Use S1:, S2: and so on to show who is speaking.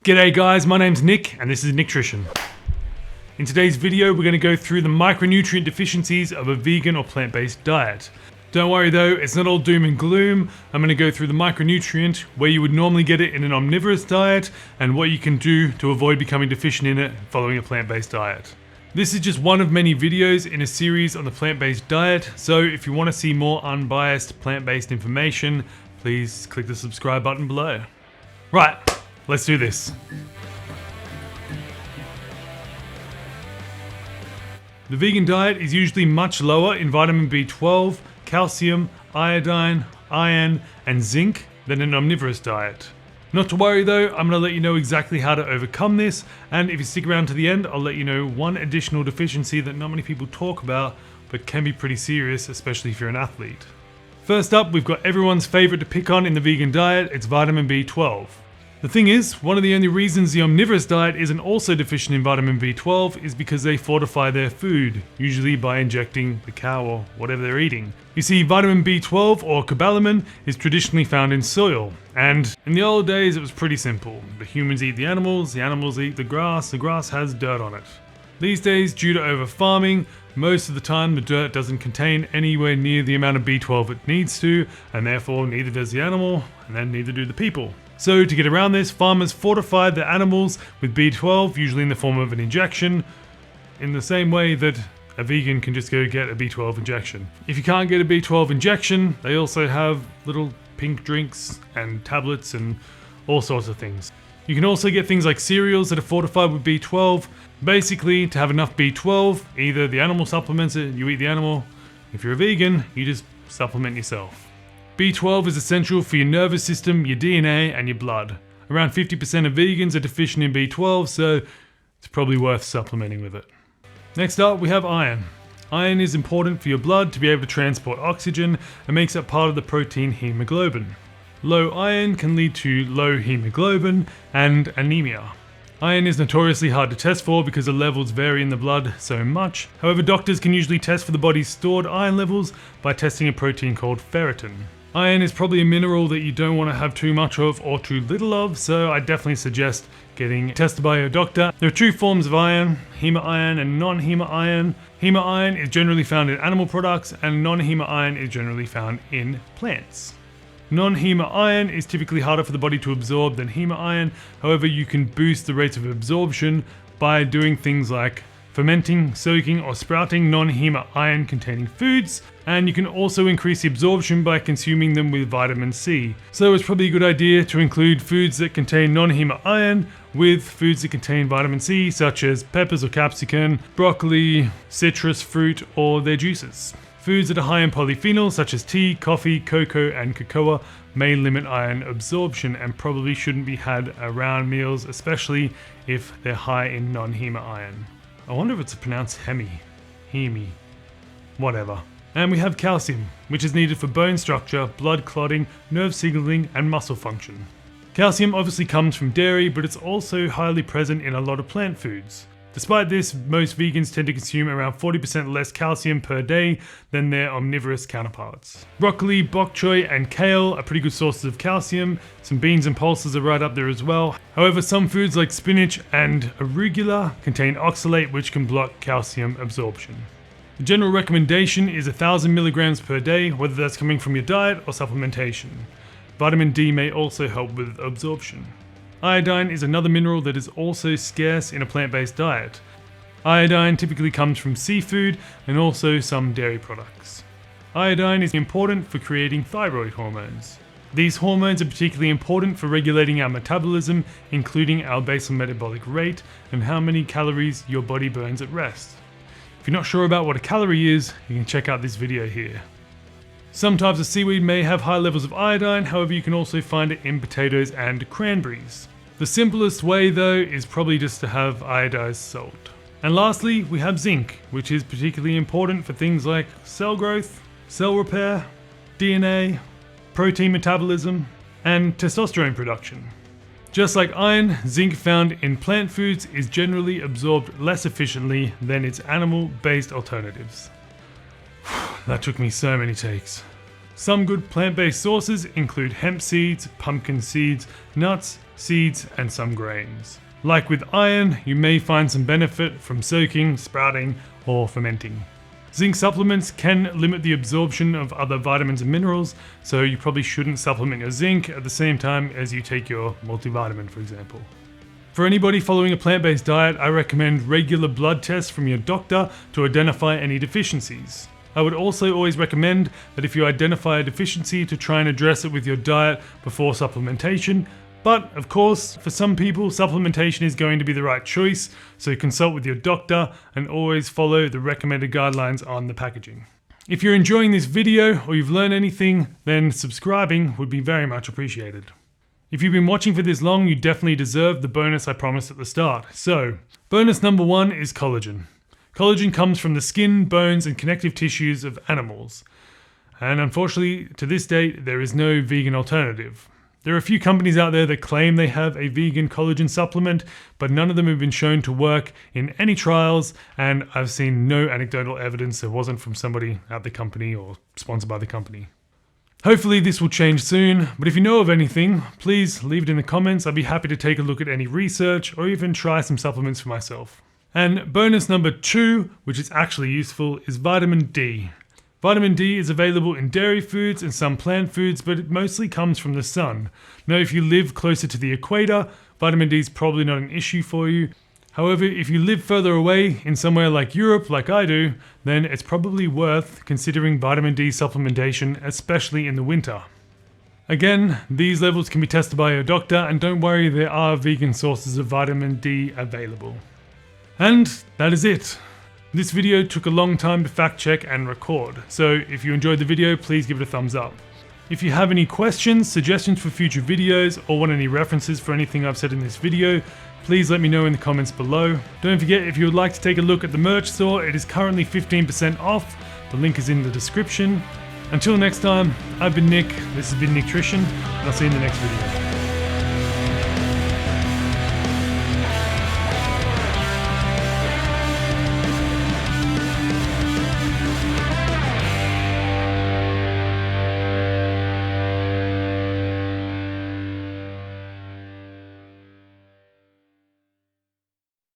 S1: G'day guys, my name's Nick and this is Nicktrition. In today's video we're going to go through the micronutrient deficiencies of a vegan or plant-based diet. Don't worry though, it's not all doom and gloom. I'm going to go through the micronutrient, where you would normally get it in an omnivorous diet, and what you can do to avoid becoming deficient in it following a plant-based diet. This is just one of many videos in a series on the plant-based diet, so if you want to see more unbiased plant-based information, please click the subscribe button below. Right, let's do this. The vegan diet is usually much lower in vitamin B12, calcium, iodine, iron, and zinc than an omnivorous diet. Not to worry though, I'm going to let you know exactly how to overcome this, and if you stick around to the end, I'll let you know one additional deficiency that not many people talk about, but can be pretty serious, especially if you're an athlete. First up, we've got everyone's favourite to pick on in the vegan diet, it's vitamin B12. The thing is, one of the only reasons the omnivorous diet isn't also deficient in vitamin B12 is because they fortify their food, usually by injecting the cow or whatever they're eating. You see, vitamin B12 or cobalamin is traditionally found in soil, and in the old days it was pretty simple. The humans eat the animals eat the grass has dirt on it. These days, due to over-farming, most of the time the dirt doesn't contain anywhere near the amount of B12 it needs to, and therefore neither does the animal, and then neither do the people. So to get around this, farmers fortify their animals with B12, usually in the form of an injection, in the same way that a vegan can just go get a B12 injection. If you can't get a B12 injection, they also have little pink drinks and tablets and all sorts of things. You can also get things like cereals that are fortified with B12. Basically, to have enough B12, either the animal supplements it, you eat the animal. If you're a vegan, you just supplement yourself. B12 is essential for your nervous system, your DNA, and your blood. Around 50% of vegans are deficient in B12, so it's probably worth supplementing with it. Next up, we have iron. Iron is important for your blood to be able to transport oxygen and makes up part of the protein hemoglobin. Low iron can lead to low hemoglobin and anemia. Iron is notoriously hard to test for because the levels vary in the blood so much. However, doctors can usually test for the body's stored iron levels by testing a protein called ferritin. Iron is probably a mineral that you don't want to have too much of or too little of, so I definitely suggest getting tested by your doctor. There are two forms of iron, hema iron and non-hema iron. Hema iron is generally found in animal products and non-hema iron is generally found in plants. Non-hema iron is typically harder for the body to absorb than hema iron, however you can boost the rates of absorption by doing things like fermenting, soaking, or sprouting non-hema iron containing foods, and you can also increase the absorption by consuming them with vitamin C. So it's probably a good idea to include foods that contain non-hema iron with foods that contain vitamin C, such as peppers or capsicum, broccoli, citrus fruit, or their juices. Foods that are high in polyphenols, such as tea, coffee, cocoa, and cocoa, may limit iron absorption and probably shouldn't be had around meals, especially if they're high in non-hema iron. I wonder if it's pronounced hemi, whatever. And we have calcium, which is needed for bone structure, blood clotting, nerve signaling, and muscle function. Calcium obviously comes from dairy, but it's also highly present in a lot of plant foods. Despite this, most vegans tend to consume around 40% less calcium per day than their omnivorous counterparts. Broccoli, bok choy, and kale are pretty good sources of calcium. Some beans and pulses are right up there as well. However, some foods like spinach and arugula contain oxalate, which can block calcium absorption. The general recommendation is 1,000 milligrams per day, whether that's coming from your diet or supplementation. Vitamin D may also help with absorption. Iodine is another mineral that is also scarce in a plant-based diet. Iodine typically comes from seafood and also some dairy products. Iodine is important for creating thyroid hormones. These hormones are particularly important for regulating our metabolism, including our basal metabolic rate and how many calories your body burns at rest. If you're not sure about what a calorie is, you can check out this video here. Some types of seaweed may have high levels of iodine, however you can also find it in potatoes and cranberries. The simplest way though is probably just to have iodized salt. And lastly, we have zinc, which is particularly important for things like cell growth, cell repair, DNA, protein metabolism, and testosterone production. Just like iron, zinc found in plant foods is generally absorbed less efficiently than its animal-based alternatives. That took me so many takes. Some good plant-based sources include hemp seeds, pumpkin seeds, nuts, seeds, and some grains. Like with iron, you may find some benefit from soaking, sprouting, or fermenting. Zinc supplements can limit the absorption of other vitamins and minerals, so you probably shouldn't supplement your zinc at the same time as you take your multivitamin, for example. For anybody following a plant-based diet, I recommend regular blood tests from your doctor to identify any deficiencies. I would also always recommend that if you identify a deficiency to try and address it with your diet before supplementation. But of course, for some people, supplementation is going to be the right choice, so consult with your doctor and always follow the recommended guidelines on the packaging. If you're enjoying this video or you've learned anything, then subscribing would be very much appreciated. If you've been watching for this long, you definitely deserve the bonus I promised at the start. So, bonus number 1 is collagen. Collagen comes from the skin, bones, and connective tissues of animals. And unfortunately, to this date, there is no vegan alternative. There are a few companies out there that claim they have a vegan collagen supplement, but none of them have been shown to work in any trials, and I've seen no anecdotal evidence it wasn't from somebody at the company or sponsored by the company. Hopefully this will change soon, but if you know of anything, please leave it in the comments. I'd be happy to take a look at any research or even try some supplements for myself. And bonus number 2, which is actually useful, is vitamin D. Vitamin D is available in dairy foods and some plant foods, but it mostly comes from the sun. Now, if you live closer to the equator, vitamin D is probably not an issue for you. However, if you live further away in somewhere like Europe, like I do, then it's probably worth considering vitamin D supplementation, especially in the winter. Again, these levels can be tested by your doctor, and don't worry, there are vegan sources of vitamin D available. And that is it. This video took a long time to fact check and record, so if you enjoyed the video, please give it a thumbs up. If you have any questions, suggestions for future videos, or want any references for anything I've said in this video, please let me know in the comments below. Don't forget, if you would like to take a look at the merch store, it is currently 15% off. The link is in the description. Until next time, I've been Nick, this has been Nicktrition, and I'll see you in the next video.